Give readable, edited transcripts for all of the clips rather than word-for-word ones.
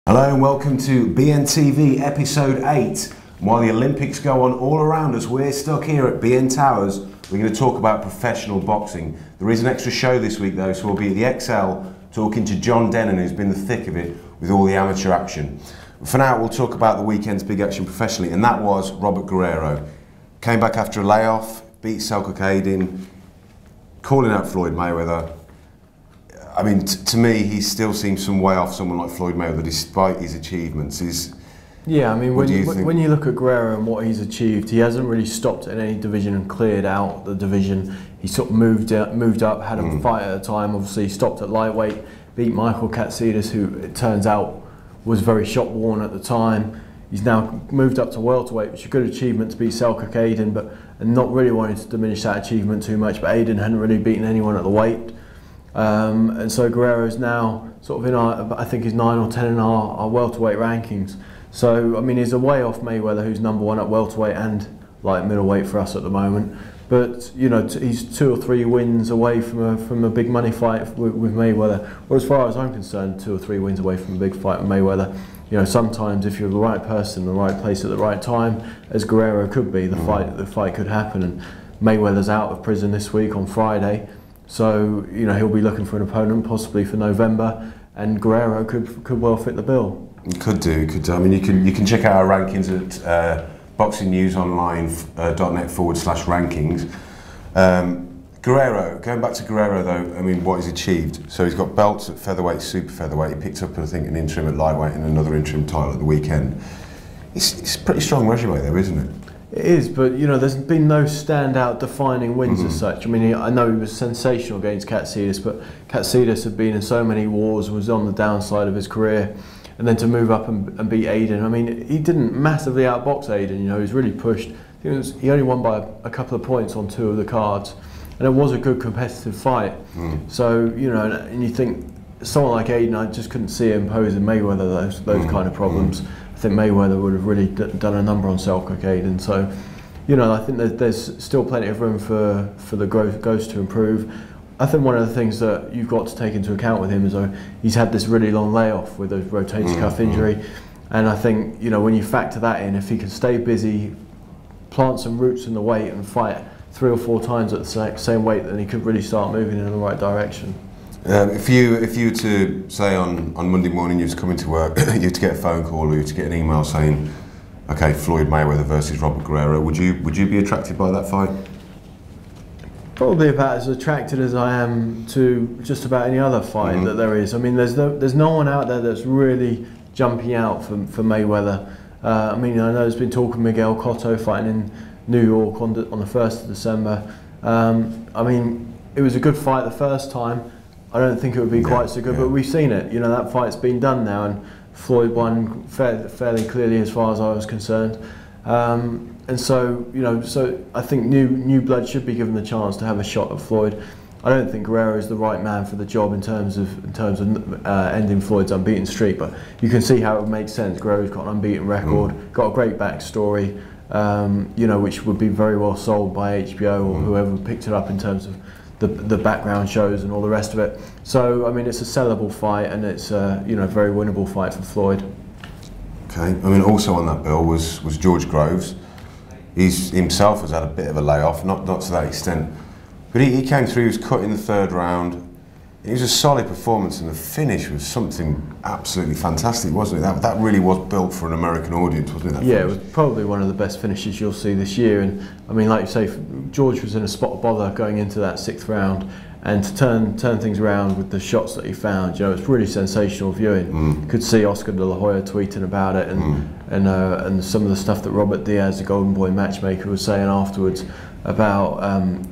Hello and welcome to BNTV episode 8. While the Olympics go on all around us, we're stuck here at BN Towers. We're going to talk about professional boxing. There is an extra show this week though, so we'll be at the XL talking to John Dennon, who's been the thick of it with all the amateur action. For now, we'll talk about the weekend's big action professionally, and that was Robert Guerrero. Came back after a layoff, beat Selçuk Aydin, calling out Floyd Mayweather. I mean, to me, he still seems some way off someone like Floyd Mayweather, despite his achievements. Yeah, I mean, when you look at Guerrero and what he's achieved, he hasn't really stopped in any division and cleared out the division. He sort of moved up, had a fight at a time. Obviously, he stopped at lightweight, beat Michael Katsidis, who it turns out was very shot-worn at the time. He's now moved up to welterweight, which is a good achievement to beat Selçuk Aydin, and not really wanting to diminish that achievement too much. But Aydin hadn't really beaten anyone at the weight. And so Guerrero's now sort of in I think he's 9 or 10 in our welterweight rankings. So I mean, he's a way off Mayweather, who's #1 at welterweight and light middleweight for us at the moment. But you know, he's 2 or 3 wins away from a big money fight with Mayweather. Or as far as I'm concerned, 2 or 3 wins away from a big fight with Mayweather. You know, sometimes if you're the right person, in the right place at the right time, as Guerrero could be, the fight could happen. And Mayweather's out of prison this week on Friday. So, you know, he'll be looking for an opponent possibly for November, and Guerrero could well fit the bill. Could do. I mean, you can check out our rankings at boxingnewsonline.net/rankings. Guerrero, going back to Guerrero though, I mean, what he's achieved. So he's got belts at featherweight, super featherweight. He picked up, I think, an interim at lightweight and another interim title at the weekend. It's a pretty strong resume though, isn't it? It is, but you know, there's been no standout defining wins as such. I mean, I know he was sensational against Katsidis, but Katsidis had been in so many wars, was on the downside of his career, and then to move up and beat Aydin. I mean, he didn't massively outbox Aydin. You know, he was really pushed. He only won by a couple of points on 2 of the cards, and it was a good competitive fight. So you know, and you think someone like Aydin, I just couldn't see him posing Mayweather those kind of problems. I think Mayweather would have really done a number on Selçuk Aydin. So, you know, I think there's still plenty of room for the ghost to improve. I think one of the things that you've got to take into account with him is he's had this really long layoff with a rotator cuff injury, and I think, you know, when you factor that in, if he can stay busy, plant some roots in the weight and fight 3 or 4 times at the same weight, then he could really start moving in the right direction. If you were to say on Monday morning you was coming to work, you were to get a phone call or you were to get an email saying, okay, Floyd Mayweather versus Robert Guerrero, would you be attracted by that fight? Probably about as attracted as I am to just about any other fight that there is. I mean, there's no one out there that's really jumping out for Mayweather. I mean, I know there's been talk of Miguel Cotto fighting in New York on the 1st of December. I mean, it was a good fight the first time. I don't think it would be quite so good, but we've seen it. You know, that fight's been done now, and Floyd won fairly clearly as far as I was concerned. And so, you know, so I think new blood should be given the chance to have a shot at Floyd. I don't think Guerrero is the right man for the job in terms of ending Floyd's unbeaten streak, but you can see how it makes sense. Guerrero's got an unbeaten record, got a great backstory, you know, which would be very well sold by HBO or whoever picked it up in terms of the background shows and all the rest of it. So I mean, it's a sellable fight, and it's you know, a very winnable fight for Floyd. Okay, I mean, also on that bill was George Groves. He himself has had a bit of a layoff, not to that extent, but he came through. He was cut in the 3rd round. It was a solid performance, and the finish was something absolutely fantastic, wasn't it? That really was built for an American audience, wasn't it? Yeah, it was probably one of the best finishes you'll see this year. And I mean, like you say, George was in a spot of bother going into that 6th round, and to turn things around with the shots that he found, you know, it's really sensational viewing. You could see Oscar De La Hoya tweeting about it, and some of the stuff that Robert Diaz, the Golden Boy matchmaker, was saying afterwards about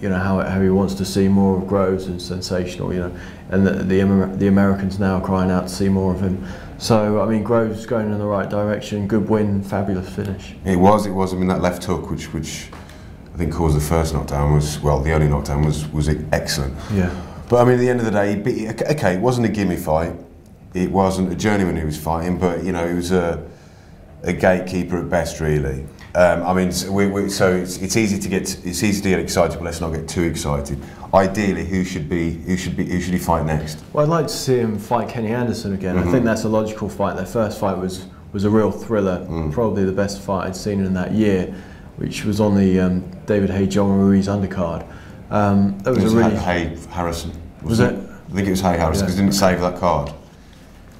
you know, how he wants to see more of Groves, and sensational, you know, and the Americans now are crying out to see more of him. So I mean, Groves going in the right direction, good win, fabulous finish. It was. I mean, that left hook, which I think caused the first knockdown, the only knockdown was excellent. Yeah. But I mean, at the end of the day, okay, it wasn't a gimme fight. It wasn't a journeyman who was fighting, but you know, it was a a gatekeeper at best, really. I mean, so it's easy to get excited, but let's not get too excited. Ideally, who should he fight next? Well, I'd like to see him fight Kenny Anderson again. I think that's a logical fight. Their first fight was a real thriller, probably the best fight I'd seen in that year, which was on the David Haye John Ruiz undercard. That was a really Haye Harrison. Was it? I think it was Haye Harrison because didn't save that card.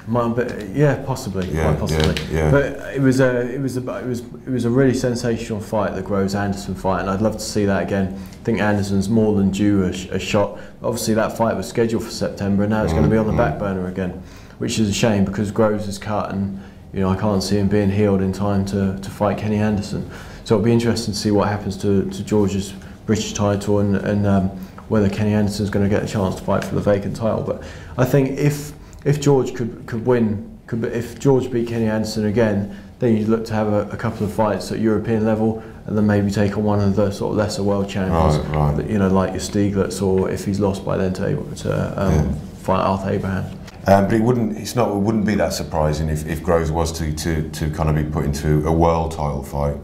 Yeah, possibly. Quite possibly. Yeah. But it was a really sensational fight, the Groves Anderson fight, and I'd love to see that again. I think Anderson's more than due a shot. Obviously, that fight was scheduled for September, and now it's going to be on the back burner again, which is a shame because Groves is cut, and I can't see him being healed in time to fight Kenny Anderson. So it'll be interesting to see what happens to George's British title and whether Kenny Anderson's going to get a chance to fight for the vacant title. But I think if George if George beat Kenny Anderson again, then you'd look to have a couple of fights at European level, and then maybe take on one of the sort of lesser world champions, right. Like your Stieglitz, or if he's lost by then to fight Arthur Abraham. But it wouldn't be that surprising if Groves was to kind of be put into a world title fight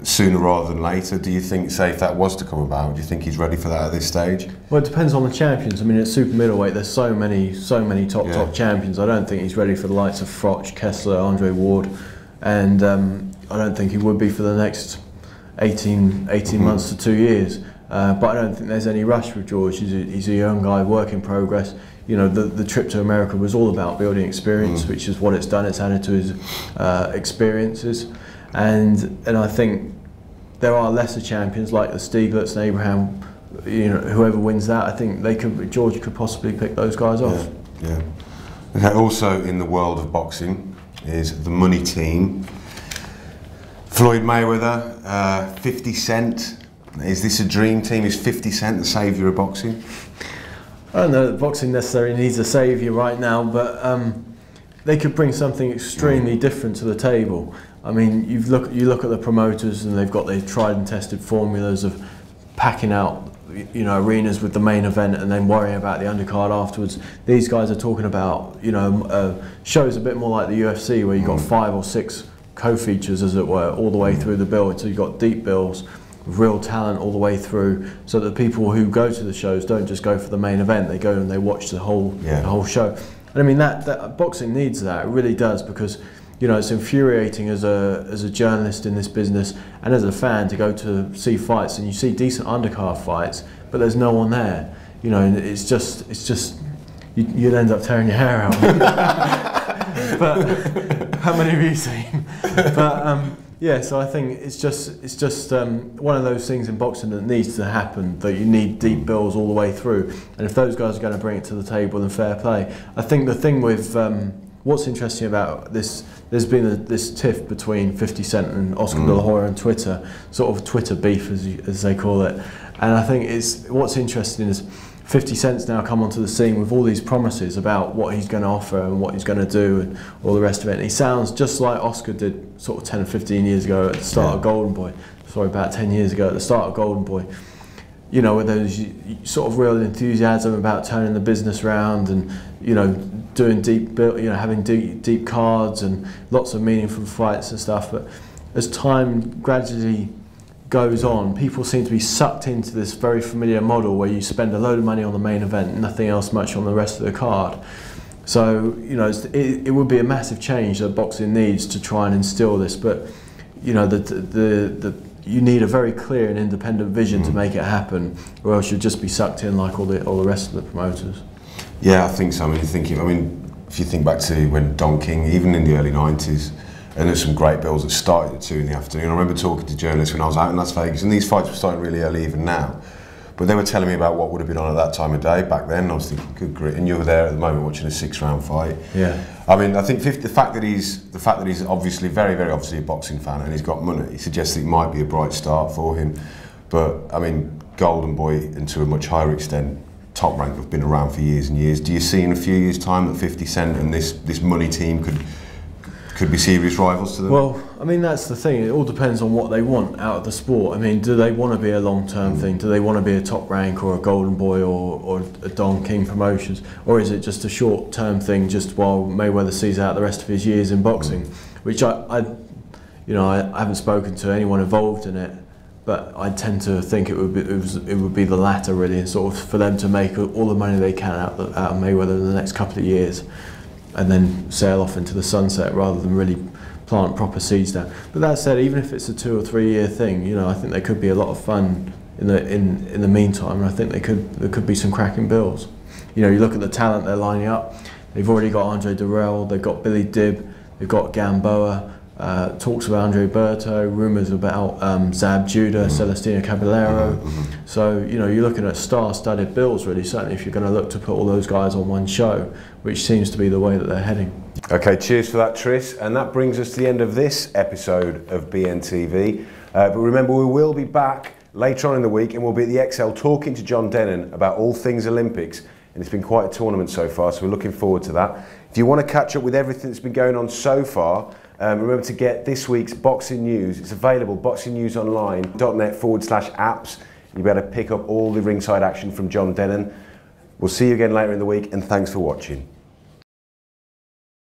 sooner rather than later. Do you think, say, if that was to come about, do you think he's ready for that at this stage? Well, it depends on the champions. I mean, at super middleweight, there's so many top champions. I don't think he's ready for the likes of Froch, Kessler, Andre Ward, and I don't think he would be for the next 18 months to 2 years. But I don't think there's any rush with George. He's a young guy, work in progress. The trip to America was all about building experience, which is what it's done. It's added to his experiences. And I think there are lesser champions like the Stieglitz and Abraham. Whoever wins that, I think George could possibly pick those guys off. Yeah. Okay. Also, in the world of boxing, is the money team. Floyd Mayweather, 50 Cent. Is this a dream team? Is 50 Cent the saviour of boxing? I don't know that boxing necessarily needs a saviour right now, but they could bring something extremely different to the table. I mean, you look at the promoters, and they've got their tried and tested formulas of packing out, arenas with the main event and then worrying about the undercard afterwards. These guys are talking about, shows a bit more like the UFC, where you've got 5 or 6 co-features, as it were, all the way through the bill. So you've got deep bills, real talent all the way through, so that people who go to the shows don't just go for the main event. They go and they watch the whole show. And I mean, that boxing needs that. It really does, because it's infuriating as a journalist in this business and as a fan to go to see fights, and you see decent undercard fights, but there's no one there. And it's just you'd end up tearing your hair out. But how many have you seen? But so I think it's just one of those things in boxing that needs to happen, that you need deep bills all the way through. And if those guys are going to bring it to the table, then fair play. I think the thing with what's interesting about this, there's been this tiff between 50 Cent and Oscar De La Hoya on Twitter, sort of Twitter beef as they call it. And I think what's interesting is 50 Cent's now come onto the scene with all these promises about what he's going to offer and what he's going to do and all the rest of it. And he sounds just like Oscar did sort of 10 or 15 years ago at the start of Golden Boy. Sorry, about 10 years ago at the start of Golden Boy. With those sort of real enthusiasm about turning the business around and, doing having deep cards and lots of meaningful fights and stuff. But as time gradually goes on, people seem to be sucked into this very familiar model where you spend a load of money on the main event and nothing else much on the rest of the card. So, it would be a massive change that boxing needs to try and instill this, but, you need a very clear and independent vision to make it happen, or else you'll just be sucked in like all the rest of the promoters. Yeah, I think so. I mean, if you think back to when Don King, even in the early 90s, and there's some great bills that started at 2 in the afternoon. I remember talking to journalists when I was out in Las Vegas, and these fights were starting really early even now. But they were telling me about what would have been on at that time of day back then. And I was thinking, good grit. And you were there at the moment watching a 6-round fight. Yeah. I mean, I think the fact that he's obviously very, very obviously a boxing fan and he's got money suggests that it might be a bright start for him. But I mean, Golden Boy, and to a much higher extent, Top Rank have been around for years and years. Do you see in a few years' time that 50 Cent and this money team could be serious rivals to them? Well, I mean, that's the thing. It all depends on what they want out of the sport. I mean, do they want to be a long-term thing? Do they want to be a Top Rank or a Golden Boy or a Don King Promotions? Or is it just a short-term thing just while Mayweather sees out the rest of his years in boxing? Which You know, I haven't spoken to anyone involved in it, but I tend to think it would be the latter really, and sort of for them to make all the money they can out of Mayweather in the next couple of years, and then sail off into the sunset rather than really plant proper seeds down. But that said, even if it's a 2 or 3 year thing, you know, I think there could be a lot of fun in the meantime, and I think there could be some cracking bills. You know, you look at the talent they're lining up. They've already got Andre Durrell, they've got Billy Dibb, they've got Gamboa. Talks about Andre Berto, rumours about Zab Judah, Celestino Caballero. So, you know, you're looking at star-studded bills really, certainly if you're going to look to put all those guys on one show, which seems to be the way that they're heading. Okay, cheers for that, Tris. And that brings us to the end of this episode of BNTV. But remember, we will be back later on in the week, and we'll be at the XL talking to John Denon about all things Olympics. And it's been quite a tournament so far, so we're looking forward to that. If you want to catch up with everything that's been going on so far, remember to get this week's boxing news. It's available, boxingnewsonline.net/apps. You'll be able to pick up all the ringside action from John Denon. We'll see you again later in the week, and thanks for watching.